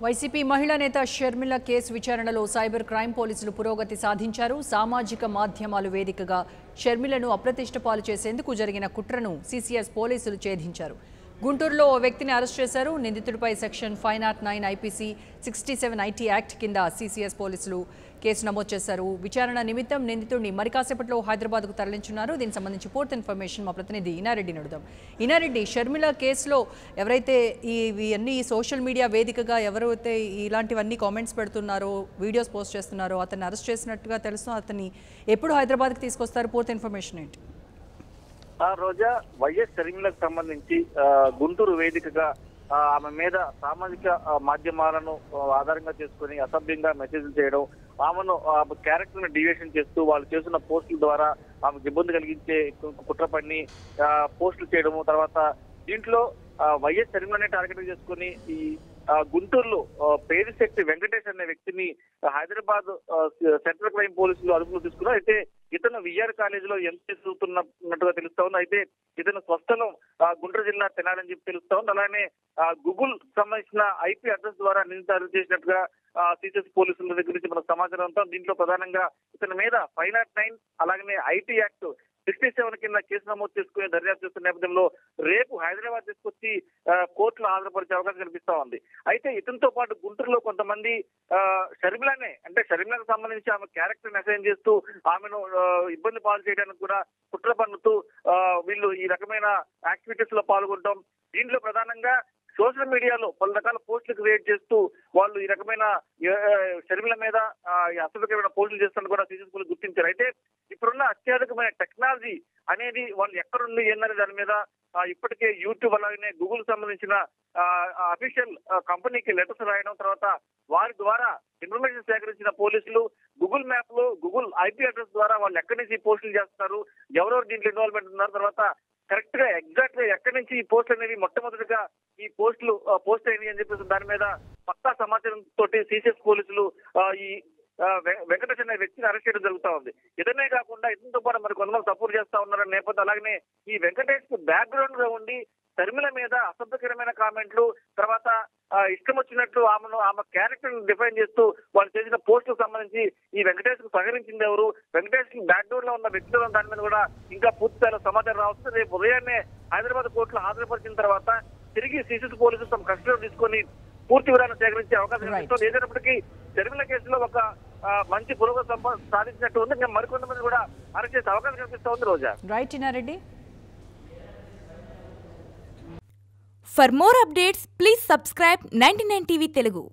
YCP మహిళా నేత Sharmila case విచారణలో సైబర్ క్రైమ్ పోలీసులు పురోగతి సాధించారు. సామాజిక మాధ్యమాలు వేదికగా షర్మిలను అప్రతిష్ట పాలు చేసేందుకు జరిగిన కుట్రను సీసీఎస్ పోలీసులు ఛేదించారు. గుంటూరులో ఓ వ్యక్తిని అరెస్ట్ చేశారు. నిందితుడిపై సెక్షన్ 509 ఐపీసీ 67 ఐటీ యాక్ట్ కింద సీసీఎస్ పోలీసులు కేసు నమోదు చేశారు. విచారణ నిమిత్తం నిందితుడిని మరి కాసేపట్లో హైదరాబాద్కు తరలించున్నారు. దీనికి సంబంధించి పూర్తి ఇన్ఫర్మేషన్ మా ప్రతినిధి ఇనారెడ్డిని అడుగుదాం. ఇనారెడ్డి, షర్మిల కేసులో ఎవరైతే ఇవన్నీ సోషల్ మీడియా వేదికగా ఎవరైతే ఇలాంటివన్నీ కామెంట్స్ పెడుతున్నారో, వీడియోస్ పోస్ట్ చేస్తున్నారో అతన్ని అరెస్ట్ చేసినట్టుగా తెలుసు. అతన్ని ఎప్పుడు హైదరాబాద్కి తీసుకొస్తారు? పూర్తి ఇన్ఫర్మేషన్ ఏంటి? రోజా, వైఎస్ షర్మిలకు సంబంధించి గుంటూరు వేదికగా ఆమె మీద సామాజిక మాధ్యమాలను ఆధారంగా చేసుకుని అసభ్యంగా మెసేజ్లు చేయడం, ఆమెను క్యారెక్టర్ ని డివియేషన్ చేస్తూ వాళ్ళు చేస్తున్న పోస్టుల ద్వారా ఆమెకు ఇబ్బంది కలిగించే కుట్ర పన్ని పోస్టులు చేయడము, తర్వాత దీంట్లో వైఎస్ షర్మిలనే టార్గెట్ చేసుకుని ఈ గుంటూరులో పేరిశెట్టి వెంకటేష్ అనే వ్యక్తిని హైదరాబాద్ సెంట్రల్ క్రైమ్ పోలీసులు అదుపులో తీసుకున్నారు. అయితే ఇతను విఆర్ కాలేజీలో ఎంపీ చదువుతున్నట్టుగా తెలుస్తా ఉంది. అయితే ఇతను స్వస్థలం గుంటూరు జిల్లా తెనాలని చెప్పి తెలుస్తా ఉంది. అలానే గూగుల్ సంబంధించిన ఐపీ అడ్రస్ ద్వారా నిందితులు చేసినట్టుగా సీసీఎస్ పోలీసుల దగ్గర నుంచి మనకు సమాచారం అంతా. దీంట్లో ప్రధానంగా ఇతని మీద 509 అలాగే ఐటీ యాక్ట్ 67 కింద కేసు నమోదు చేసుకుని దర్యాప్తు చేస్తున్న నేపథ్యంలో రేపు హైదరాబాద్ తీసుకొచ్చి కోర్టులో హాజరుపరిచే అవకాశం కనిపిస్తా ఉంది. అయితే ఇతనితో పాటు గుంటూరులో కొంతమంది షర్మిలనే, అంటే షర్మిలకు సంబంధించి ఆమె క్యారెక్టర్ అసైన్ చేస్తూ ఆమెను ఇబ్బంది పాలు చేయడానికి కూడా కుట్ర పన్నుతూ వీళ్ళు ఈ రకమైన యాక్టివిటీస్ లో పాల్గొంటాం. దీంట్లో ప్రధానంగా సోషల్ మీడియాలో పలు రకాల పోస్టులు క్రియేట్ చేస్తూ వాళ్ళు ఈ రకమైన షర్మిల మీద అసభ్యకరమైన పోస్టులు చేస్తున్న కూడా సీసీఎస్ పోలీసులు గుర్తించారు. అయితే ఇప్పుడున్న అత్యాధునికమైన టెక్నాలజీ అనేది వాళ్ళు ఎక్కడుంది ఏందనే దాని మీద ఇప్పటికే యూట్యూబ్ అలాగే గూగుల్ సంబంధించిన అఫీషియల్ కంపెనీకి లెటర్స్ రాయడం, తర్వాత వారి ద్వారా ఇన్ఫర్మేషన్ సేకరించిన పోలీసులు గూగుల్ మ్యాప్ లో గూగుల్ ఐపీ అడ్రస్ ద్వారా వాళ్ళు ఎక్కడి నుంచి పోస్టులు చేస్తున్నారు, ఎవరెవరు దీంట్లో ఇన్వాల్వ్మెంట్ ఉన్నారు, తర్వాత కరెక్ట్ గా ఎగ్జాక్ట్ గా ఎక్కడి నుంచి ఈ పోస్టులు అనేవి మొట్టమొదటిగా ఈ పోస్టులు పోస్ట్ అయినాయి అని చెప్పేసి దాని మీద పక్కా సమాచారం తోటి సీసీఎస్ పోలీసులు ఈ వెంకటేష్ అనే వ్యక్తిని అరెస్ట్ చేయడం జరుగుతా ఉంది. ఇదనే కాకుండా ఇతనితో పాటు మరి కొంతమంది సపోర్ట్ చేస్తా ఉన్నారన్న నేపథ్యం, అలాగనే ఈ వెంకటేష్ కు బ్యాక్గ్రౌండ్ గా ఉండి షర్మిల మీద అసభ్యకరమైన కామెంట్లు, తర్వాత ఇష్టం వచ్చినట్లు ఆమె క్యారెక్టర్ డిఫైన్ చేస్తూ వాళ్ళు చేసిన పోస్టులకు సంబంధించి ఈ వెంకటేష్ కు సహకరించింది ఎవరు, వెంకటేష్ కి బ్యాక్గ్రౌండ్ లో ఉన్న వ్యక్తులు దాని మీద కూడా ఇంకా పూర్తి స్థాయిలో సమాచారం రావచ్చు. రేపు ఉదయాన్నే హైదరాబాద్ కోర్టులో హాజరుపరిచిన తర్వాత తిరిగి సీసీఎస్ పోలీసులు తమ కస్టడీలో తీసుకొని పూర్తి వివరాలను సేకరించే అవకాశం కనిపిస్తుంది. ఏదైనప్పటికీ షర్మిల కేసులో ఒక మంచి పురోగతి సాధించినట్టు ఉంది. ఇంకా మరికొంతమంది కూడా అరెస్ట్ చేసే అవకాశం కనిపిస్తా ఉంది. రోజా, right Inareddy. For more updates, please subscribe 99 TV Telugu.